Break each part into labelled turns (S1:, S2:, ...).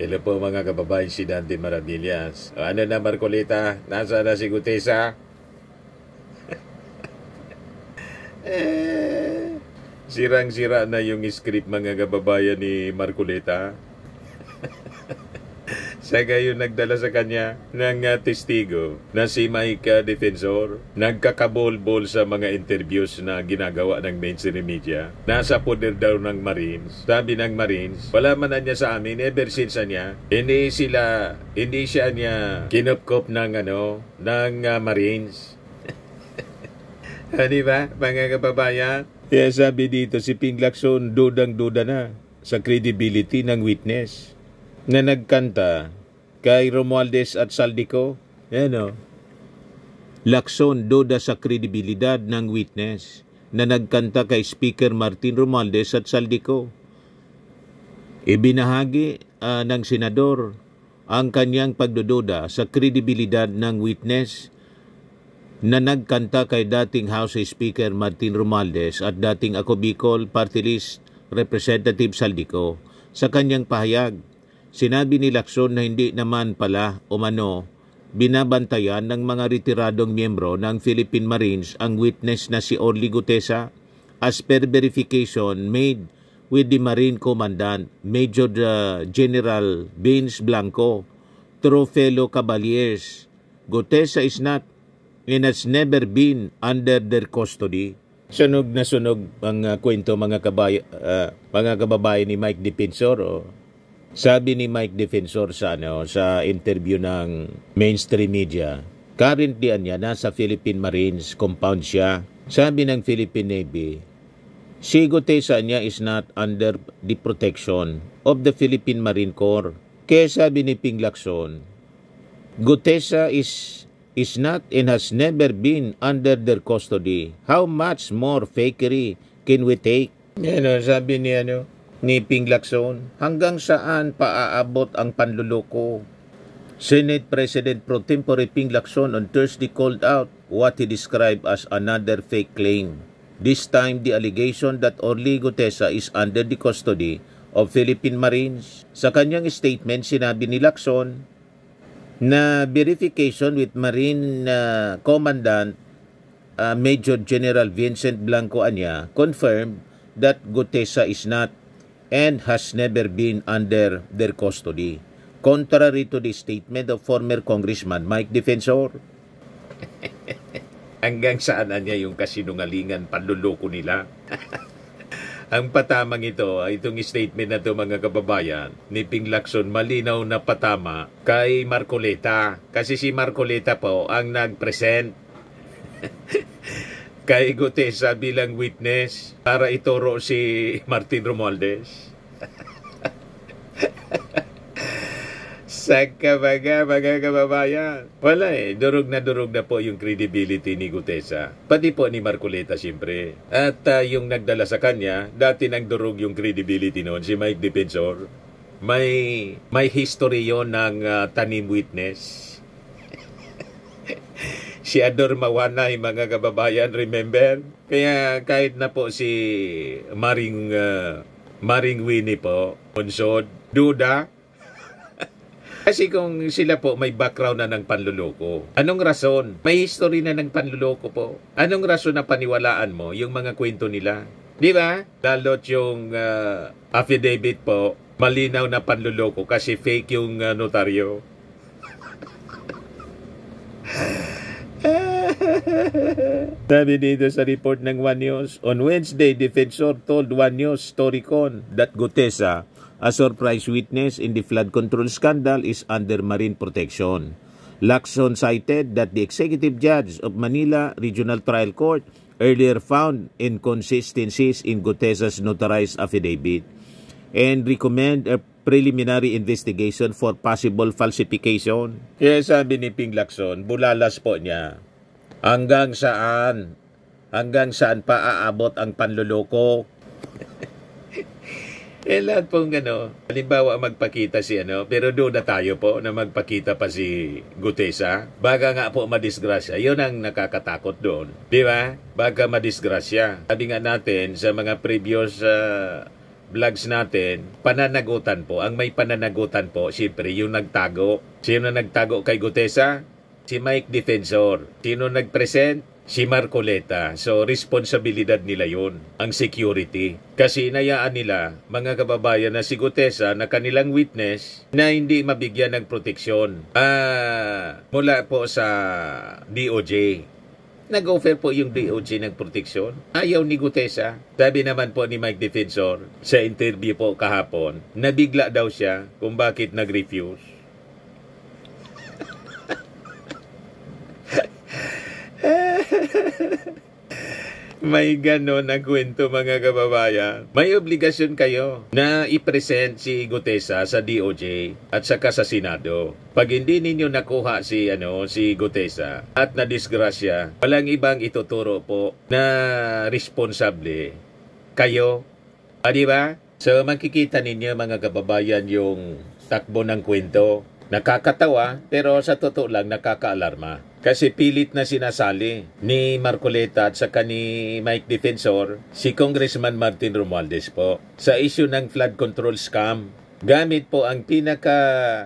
S1: Hello po mga kababayan, si Dante Maravillas. Ano na Marcolita? Nasa na si Gutesa? Sirang-sira na yung script mga kababayan ni Marcolita. Sa gayon nagdala sa kanya ng testigo na si Mike Defensor. Nagkakabol-bol sa mga interviews na ginagawa ng mainstream media. Nasa poder daw ng Marines. Sabi ng Marines, wala man na niya sa amin ever since niya. Hindi siya niya kinupkop ng Marines. Di ba, mga kababayan? Kaya sabi dito si Ping Lacson, dudang-duda na sa credibility ng witness na nagkanta kay Romualdez at Saldico. Lacson duda sa kredibilidad ng witness na nagkanta kay Speaker Martin Romualdez at Saldico. Ibinahagi ng senador ang kanyang pagdududa sa kredibilidad ng witness na nagkanta kay dating House Speaker Martin Romualdez at dating Ako Bicol Party List Representative Saldico. Sa kanyang pahayag, sinabi ni Lacson na hindi naman pala binabantayan ng mga retiradong miyembro ng Philippine Marines ang witness na si Orly Gutesa as per verification made with the Marine Commandant Major General Vince Blanco through fellow Cavaliers. Gutesa is not and has never been under their custody. Sunog na sunog ang kwento mga kababayan ni Mike Defensor. Sabi ni Mike Defensor sa interview ng mainstream media, currently niya nasa Philippine Marines compound siya. Sabi ng Philippine Navy, si Gutesa niya is not under the protection of the Philippine Marine Corps. Kaya sabi ni Ping Lacson, Gutesa is not and has never been under their custody. How much more fakery can we take? Sabi ni Ping Lacson, hanggang saan paaabot ang panluloko? Senate President Pro Tempore Ping Lacson on Thursday called out what he described as another fake claim. This time, the allegation that Orly Gutesa is under the custody of Philippine Marines. Sa kanyang statement, sinabi ni Lacson na verification with Marine Commandant Major General Vincent Blanco Anya confirmed that Gutesa is not and has never been under their custody. Contrary to the statement of former Congressman Mike Defensor. Hanggang saan niya yung kasinungalingan, panluloko nila? Ang patamang itong statement na ito mga kababayan, ni Ping Lacson, malinaw na patama kay Marcolita. Kasi si Marcolita po ang nag-present kay Gutesa bilang witness para ituro si Martin Romualdez. Sa mga kababayan. Wala durog na po yung credibility ni Gutesa. Pati po ni Marcolita siyempre. At yung nagdala sa kanya, dati nang durog yung credibility noon, si Mike Defensor. May history yon ng tanim witness. Si Ador Mawanay, mga kababayan, remember? Kaya kahit na po si Maring Winnie po, unsod, duda. Kasi kung sila po may background na ng panluloko, anong rason? May history na ng panluloko po. Anong rason na paniwalaan mo yung mga kwento nila? Di ba? Lalot yung affidavit po, malinaw na panluloko kasi fake yung notaryo. Sabi dito sa report ng One News, on Wednesday, Defensor told One News Storycon that Gutesa, a surprise witness in the flood control scandal, is under marine protection. Lacson cited that the executive judge of Manila Regional Trial Court earlier found inconsistencies in Gutesa's notarized affidavit and recommend a preliminary investigation for possible falsification. Kaya sabi ni Ping Lacson, bulalas po niya. Hanggang saan pa aabot ang panluloko? Lahat pong halimbawa magpakita si pero doon na tayo po na magpakita pa si Gutesa. Baka nga po madisgrasya. Yun ang nakakatakot doon. Di ba? Baka madisgrasya. Sabi nga natin sa mga previous vlogs natin, pananagutan po. Ang may pananagutan po, siyempre, yung nagtago. Sino nagtago kay Gutesa? Si Mike Defensor. Sino nag-present? Si Marcoleta. So, responsibilidad nila yun, ang security. Kasi inayaan nila, mga kababayan, na si Gutesa na kanilang witness na hindi mabigyan ng proteksyon. Mula po sa DOJ. Nag-offer po yung DOJ ng proteksyon. Ayaw ni Gutesa. Sabi naman po ni Mike Defensor sa interview po kahapon, nabigla daw siya kung bakit nag-refuse. May ganon na kwento, mga kababayan. May obligasyon kayo na i-present si Gutesa sa DOJ at saka sa Senado. Pag hindi ninyo nakuha si Gutesa at nadisgrasya, walang ibang ituturo po na responsable kayo. Di ba? So makikita ninyo, mga kababayan, yung takbo ng kwento. Nakakatawa, pero sa totoo lang nakakaalarma. Kasi pilit na sinasali ni Marcoleta at saka ni Mike Defensor si Congressman Martin Romualdez po sa issue ng flood control scam. Gamit po ang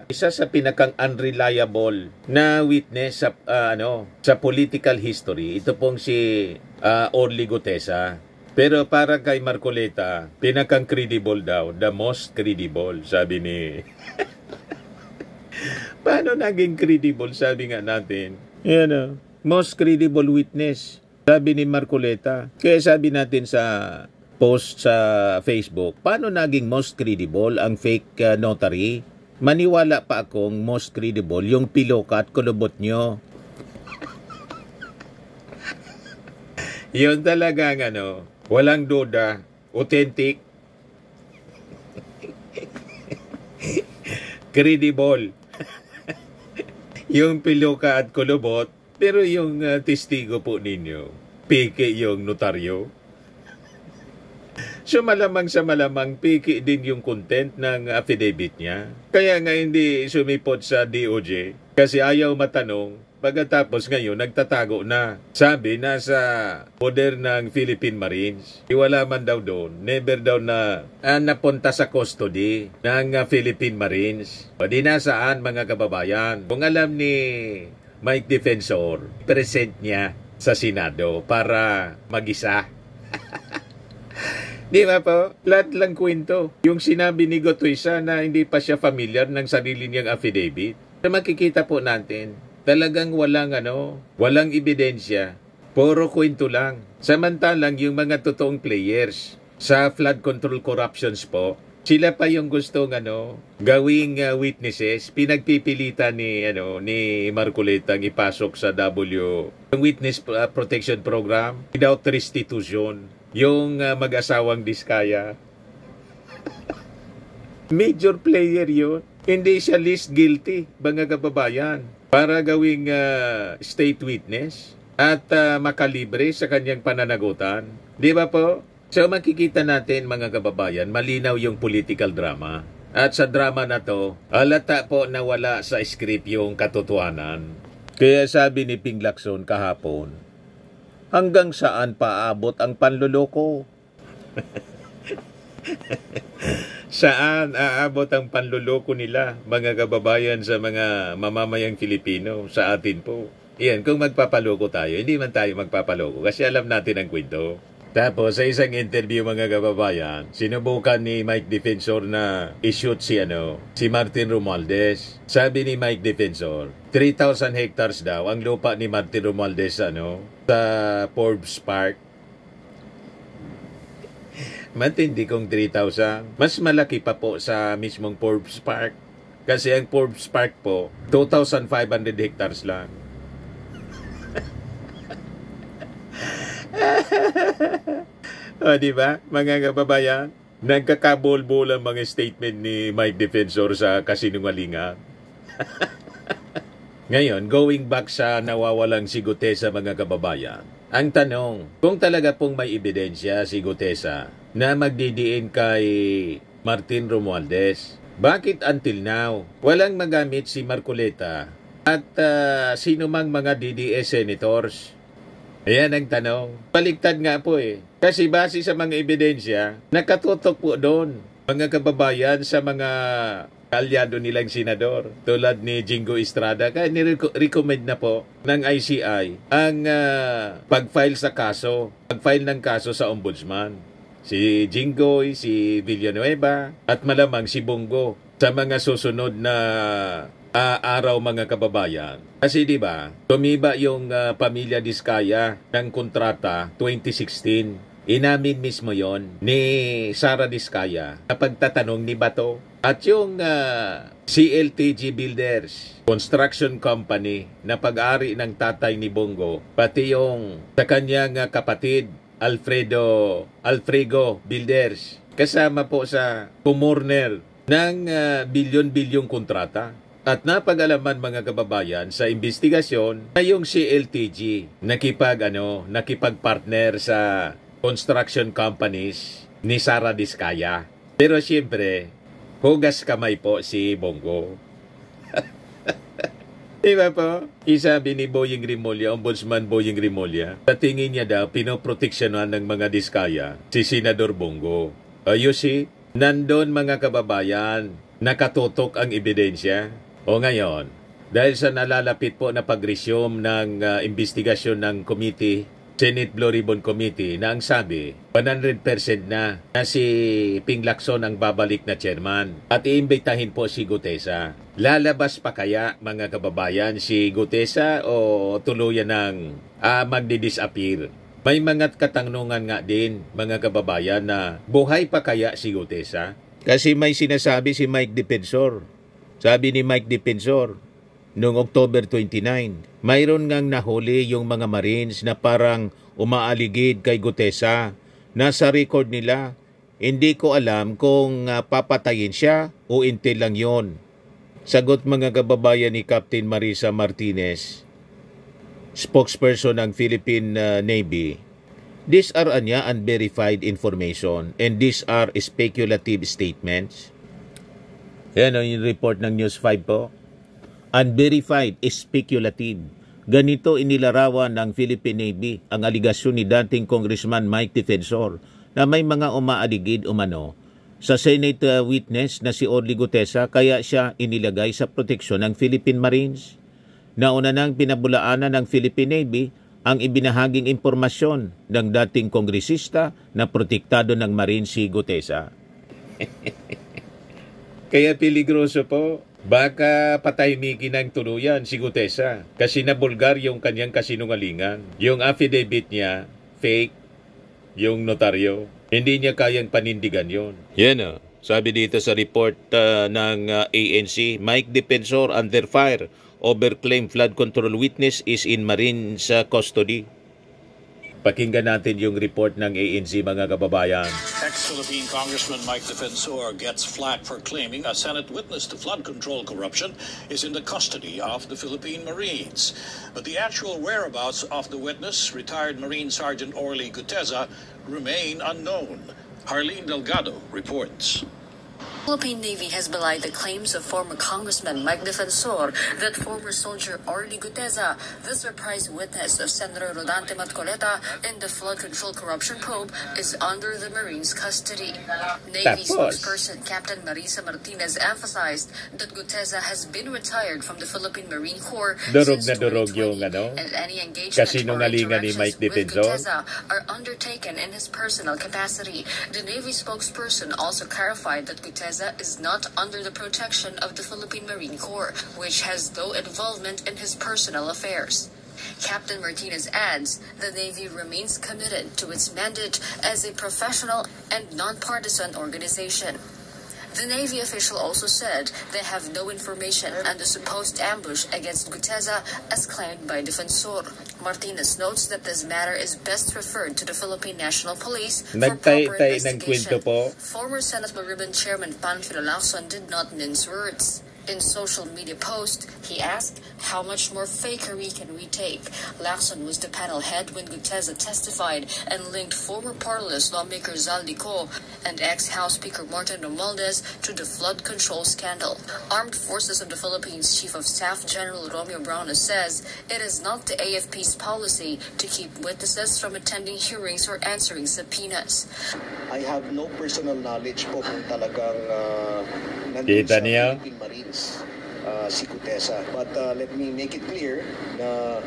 S1: isa sa pinakang unreliable na witness sa political history. Ito pong si Orly Gutesa. Pero para kay Marcoleta, pinakang credible daw, the most credible, sabi ni... Paano naging credible, sabi nga natin? Most credible witness, sabi ni Marcoleta. Kaya sabi natin sa post sa Facebook, paano naging most credible ang fake notary? Maniwala pa akong most credible yung piloka at kulubot nyo. Yun talagang walang duda, authentic, credible. Yung piloka at kulubot, pero yung testigo po ninyo, peke yung notaryo. So malamang sa malamang, peke din yung content ng affidavit niya. Kaya nga hindi sumipot sa DOJ kasi ayaw matanong. Pagkatapos ngayon, nagtatago na. Sabi, nasa poder ng Philippine Marines. Iwala man daw doon. Never daw na napunta sa custody ng Philippine Marines. O di nasaan, mga kababayan? Kung alam ni Mike Defensor, present niya sa Senado para mag-isa. Di ba po? Lahat lang kwento. Yung sinabi ni Gutesa na hindi pa siya familiar ng sarili niyang affidavit. So makikita po natin, talagang walang ebidensya. Puro kwento lang. Samantalang yung mga totoong players sa flood control corruptions po, sila pa yung gustong gawing witnesses. Pinagpipilitan ni Marcoleta ang ipasok sa yung Witness Protection Program without restitution. Yung mag-asawang Diskaya. Major player yun. Hindi siya least guilty, mga kababayan, para gawing state witness at makalibre sa kanyang pananagutan. Di ba po? So makikita natin, mga kababayan, malinaw yung political drama. At sa drama na to, halata po na wala sa script yung katotohanan. Kaya sabi ni Ping Lacson kahapon, hanggang saan paabot ang panluloko? Saan aabot ang panluloko nila, mga kababayan, sa mga mamamayang Filipino, sa atin po? Iyan, kung magpapaloko tayo, hindi man tayo magpapaloko kasi alam natin ang kwento. Tapos, sa isang interview, mga kababayan, sinubukan ni Mike Defensor na i-shoot si Martin Romualdez. Sabi ni Mike Defensor, 3,000 hectares daw ang lupa ni Martin Romualdez sa Forbes Park. Matindi kong 3,000. Mas malaki pa po sa mismong Forbes Park. Kasi ang Forbes Park po, 2,500 hectares lang. O, diba, mga kababayan? Nagkakabol-bol ang mga statement ni Mike Defensor sa kasinungalingan. Ngayon, going back sa nawawalang si Gutesa, mga kababayan. Ang tanong, kung talaga pong may ebidensya si Gutesa na magdidiin kay Martin Romualdez, bakit until now walang magamit si Marcoleta at sino mang mga DDS senators Ayan ang tanong. Baliktad nga po eh. Kasi base sa mga ebidensya, nakatutok po doon mga kababayan sa mga kalyado nilang senador tulad ni Jingo Estrada. Kaya ni-recommend na po ng ICI ang pag-file ng kaso sa ombudsman. Si Jingoy, si Villanueva at malamang si Bongo sa mga susunod na araw mga kababayan. Kasi di ba, tumiba yung pamilya Diskaya ng kontrata 2016. Inamin mismo yon ni Sara Diskaya na pagtatanong ni Bato. At yung CLTG Builders, construction company na pag-ari ng tatay ni Bongo, pati yung sa kanyang kapatid, Alfredo Builders, kasama po sa pumorner ng bilyon-bilyong kontrata. At napag-alaman mga kababayan sa investigasyon na yung CLTG nakipag-partner sa construction companies ni Sara Diskaya. Pero siyempre, hugas kamay po si Bongo. Diba po? Isabi ni Boying Rimulya, Ombudsman Boying Rimulya, sa tingin niya daw, pinoproteksyonan ng mga Diskaya si Senador Bongo. You see, nandun mga kababayan, nakatutok ang ebidensya. O ngayon, dahil sa nalalapit po na pag-resume ng investigasyon ng committee, Senate Blue Ribbon Committee, na ang sabi, 100% na si Ping Lacson ang babalik na chairman at iimbitahin po si Gutesa. Lalabas pa kaya mga kababayan si Gutesa o tuluyan ng magdi-disappear? May mga katanungan nga din mga kababayan na buhay pa kaya si Gutesa? Kasi may sinasabi si Mike Defensor. Sabi ni Mike Defensor, noong October 29, mayroon ngang nahuli yung mga Marines na parang umaaligid kay Gutesa. Nasa record nila, hindi ko alam kung papatayin siya o intel lang yon. Sagot mga kababayan ni Captain Marisa Martinez, spokesperson ng Philippine Navy, these are unverified information and these are speculative statements. Yan yung report ng News 5 po. Unverified, speculative. Ganito inilarawan ng Philippine Navy ang aligasyon ni dating Congressman Mike Defensor na may mga umaaligid umano sa Senate witness na si Orly Gutesa kaya siya inilagay sa proteksyon ng Philippine Marines. Nauna nang pinabulaanan ng Philippine Navy ang ibinahaging impormasyon ng dating kongresista na protektado ng Marines si Gutesa. Kaya peligroso po. Baka patahimikin ng tuluyan si Gutesa kasi nabulgar yung kanyang kasinungalingan. Yung affidavit niya, fake. Yung notaryo, hindi niya kayang panindigan yon. Yan sabi dito sa report ng ANC, Mike Defensor under fire over claim flood control witness is in Marines custody. Pakinggan natin yung report ng ANC mga kababayan.
S2: Ex-Philippine Congressman Mike Defensor gets flack for claiming a Senate witness to flood control corruption is in the custody of the Philippine Marines. But the actual whereabouts of the witness, retired Marine Sergeant Orly Gutesa, remain unknown. Harleen Delgado reports.
S3: Philippine Navy has belied the claims of former Congressman Mike Defensor that former soldier Orly Gutesa, the surprise witness of Senator Rodante Matcoleta in the flood control corruption probe, is under the Marines' custody. Navy spokesperson Captain Marisa Martinez emphasized that Gutesa has been retired from the Philippine Marine Corps since 2020, and any engagement or interactions with Gutesa are undertaken in his personal capacity. The Navy spokesperson also clarified that Gutesa is not under the protection of the Philippine Marine Corps, which has no involvement in his personal affairs. Captain Martinez adds the Navy remains committed to its mandate as a professional and nonpartisan organization. The Navy official also said they have no information on the supposed ambush against Gutesa as claimed by Defensor. Martinez notes that this matter is best referred to the Philippine National Police for proper investigation. Former Senate Blue Ribbon Chairman Panfilo Lacson did not mince words. In social media post, he asked, how much more fakery can we take? Lacson was the panel head when Gutesa testified and linked former Parlors lawmaker Zaldico and ex-House Speaker Martin Romualdez to the flood control scandal. Armed Forces of the Philippines Chief of Staff General Romeo Browne says it is not the AFP's policy to keep witnesses from attending hearings or answering subpoenas.
S4: I have no personal knowledge po kung talagang nandun
S1: Kita
S4: sa
S1: niya?
S4: Philippine Marines si Gutesa. But let me make it clear na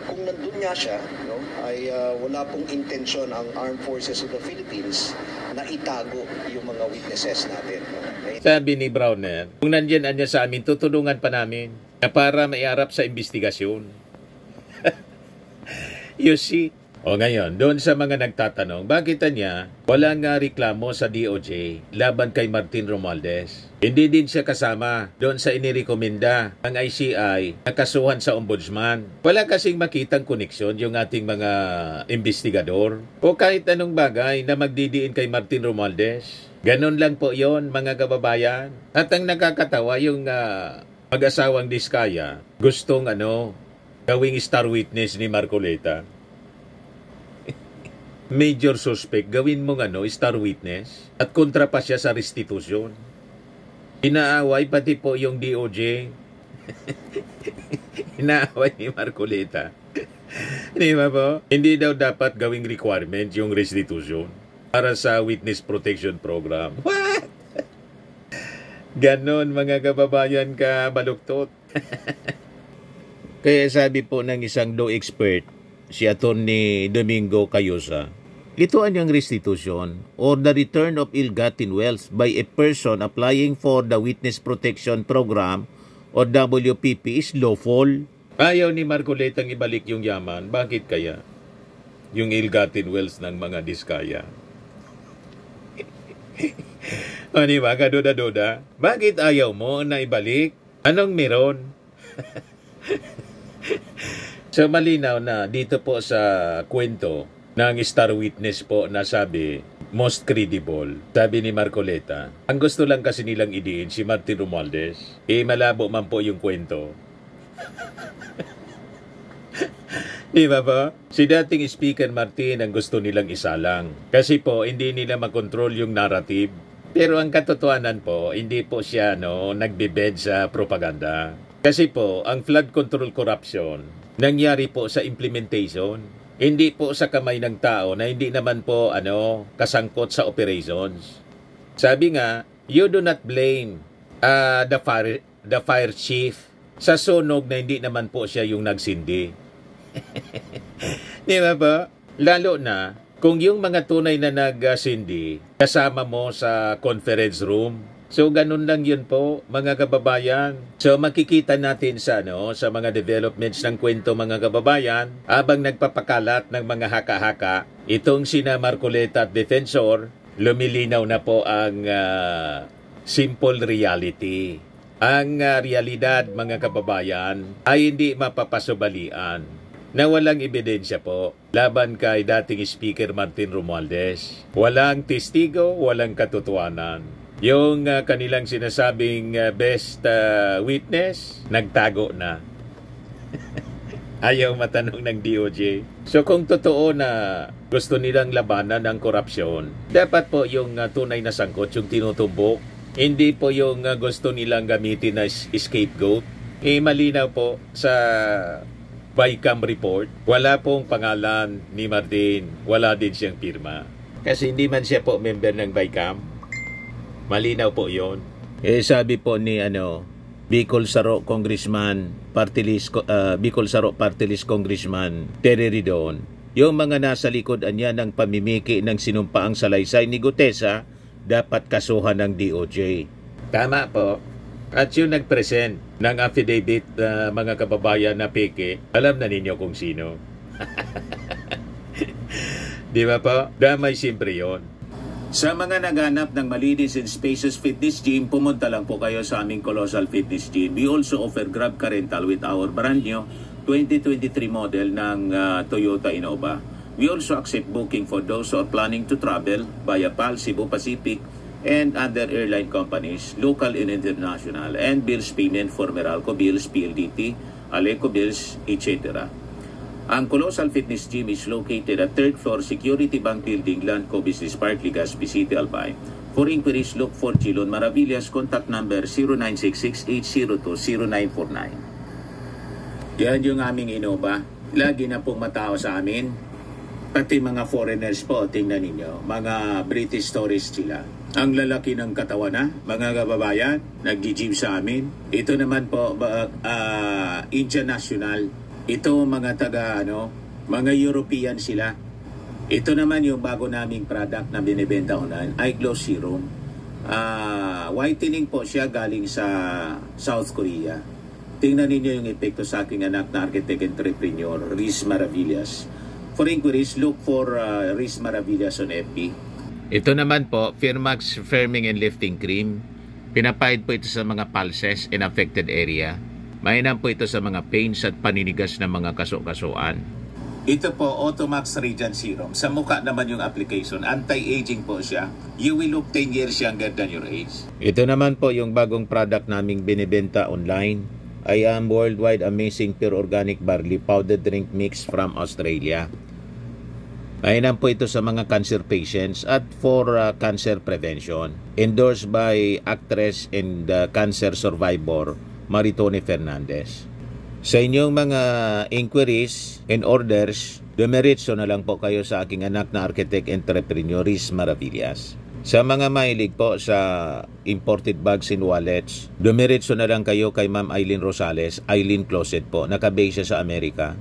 S4: kung nandun nga siya, no, ay wala pong intensyon ang Armed Forces of the Philippines na itago yung mga witnesses natin. No? Okay?
S1: Sabi ni Browner, kung nandiyan niya sa amin, tutulungan pa namin na para maiarap sa investigasyon. You see? O ngayon, doon sa mga nagtatanong, bakit niya walang reklamo sa DOJ laban kay Martin Romualdez? Hindi din siya kasama doon sa inirekomenda ng ICI na kasuhan sa ombudsman. Wala kasing makitang koneksyon yung ating mga investigador o kahit anong bagay na magdidiin kay Martin Romualdez. Ganon lang po yon mga kababayan. At ang nakakatawa yung mag-asawang Diskaya gustong gawing star witness ni Marcoleta. Major suspect, gawin mong star witness at kontra pa siya sa restitution. Inaaway pati po yung DOJ. Inaaway ni Marcoleta. Hindi ba po? Hindi daw dapat gawing requirement yung restitution para sa witness protection program. What? Ganon mga kababayan ka baluktot. Kaya sabi po ng isang law expert, si Atty. Domingo Cayosa, ito ang restitution or the return of ill-gotten wealth by a person applying for the Witness Protection Program or WPP is lawful. Ayaw ni Marcoletang ibalik yung yaman. Bakit kaya? Yung ill-gotten wealth ng mga Diskaya. O diba, kaduda-duda? Bakit ayaw mo na ibalik? Anong meron? So malinaw na dito po sa kwento ng star witness po na sabi, most credible, sabi ni Marcoleta. Ang gusto lang kasi nilang idiin si Martin Romualdez. Malabo man po yung kwento. Di ba po? Si dating Speaker Martin ang gusto nilang isalang. Kasi po, hindi nila makontrol yung narrative. Pero ang katotohanan po, hindi po siya nagbibed sa propaganda. Kasi po, ang flood control corruption, nangyari po sa implementation, hindi po sa kamay ng tao na hindi naman po kasangkot sa operations. Sabi nga, you do not blame the fire chief sa sunog na hindi naman po siya yung nagsindi. Di ba po? Lalo na kung yung mga tunay na nagsindi kasama mo sa conference room. So, ganun lang yun po, mga kababayan. So, makikita natin sa mga developments ng kwento, mga kababayan, habang nagpapakalat ng mga haka-haka, itong sina Marcoleta at Defensor, lumilinaw na po ang simple reality. Ang realidad, mga kababayan, ay hindi mapapasubalian na walang ebidensya po laban kay dating Speaker Martin Romualdez. Walang testigo, walang katotohanan. Yung kanilang sinasabing best witness, nagtago na. Ayaw matanong ng DOJ. So kung totoo na gusto nilang labanan ng korupsyon, dapat po yung tunay na sangkot, yung tinutumbok, hindi po yung gusto nilang gamitin na scapegoat. Malinaw po sa BICAM report, wala pong pangalan ni Martin, wala din siyang pirma. Kasi hindi man siya po member ng BICAM. Malinaw po yon. Sabi po ni Bicol Saro Congressman Bicol Saro Party List Congressman Terry Ridon, yung mga nasa likod niya ng pamimiki ng sinumpaang salaysay ni Gutesa dapat kasuhan ng DOJ. Tama po. At yung nag-present ng affidavit mga kababayan na peke, alam na ninyo kung sino. Di ba po? Damay siyempre yon. Sa mga naghanap ng malinis and spacious fitness gym, pumunta lang po kayo sa aming Colossal Fitness Gym. We also offer Grab Car Rental with our brand new 2023 model ng Toyota Innova. We also accept booking for those who are planning to travel via PAL, Cebu Pacific,
S5: and other airline companies, local and international, and bills payment for Meralco Bills, PLDT, Aleco Bills, etc. Ang Colossal Fitness Gym is located at 3rd floor Security Bank Building, Landco Business Park, Legazpi City, Albay. For inquiries, look for Gilon Maravillas. Contact number 0966-802-0949. Yan yung aming Innova. Lagi na pong matao sa amin. Pati mga foreigners po, tingnan ninyo. Mga British tourists sila. Ang lalaki ng katawan na, mga kababayan, nag-gym sa amin. Ito naman po, Indian National. Ito mga mga European sila. Ito naman yung bago naming product na binibenta online, Eye Glow Serum. Whitening po siya galing sa South Korea. Tingnan ninyo yung epekto sa aking anak na architect entrepreneur, Riz Maravillas. For inquiries, look for Riz Maravillas on FB.
S1: Ito naman po, Firmax Firming and Lifting Cream. Pinapahid po ito sa mga pulses in affected area. Mainam po ito sa mga pains at paninigas ng mga kaso-kasuan.
S5: Ito po, Automax Radiant Serum. Sa mukha naman yung application. Anti-aging po siya. You will look 10 years younger than your age.
S1: Ito naman po yung bagong product naming binibenta online. I am Worldwide Amazing Pure Organic Barley Powder Drink Mix from Australia. Mainam po ito sa mga cancer patients at for cancer prevention. Endorsed by actress and cancer survivor Maritone Fernandez. Sa inyong mga inquiries and orders, dumiretso na lang po kayo sa aking anak na architect entrepreneur Riz Maravillas. Sa mga mahilig po sa imported bags and wallets, dumiretso na lang kayo kay Ma'am Eileen Rosales, Eileen Closet po, nakabase siya sa Amerika.